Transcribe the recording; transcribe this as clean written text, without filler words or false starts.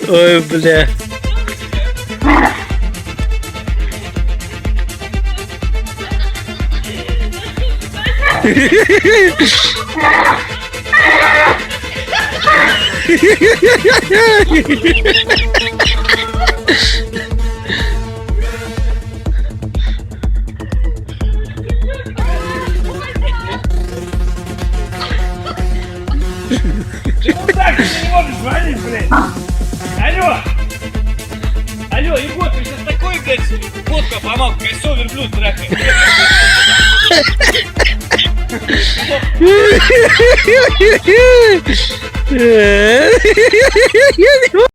Ой, бля. Почему так? Ты не можешь звонить, блядь? Алло! Алло, Егор, ты сейчас такой, блядь, водка помог, колесо верблюд трахает. Я не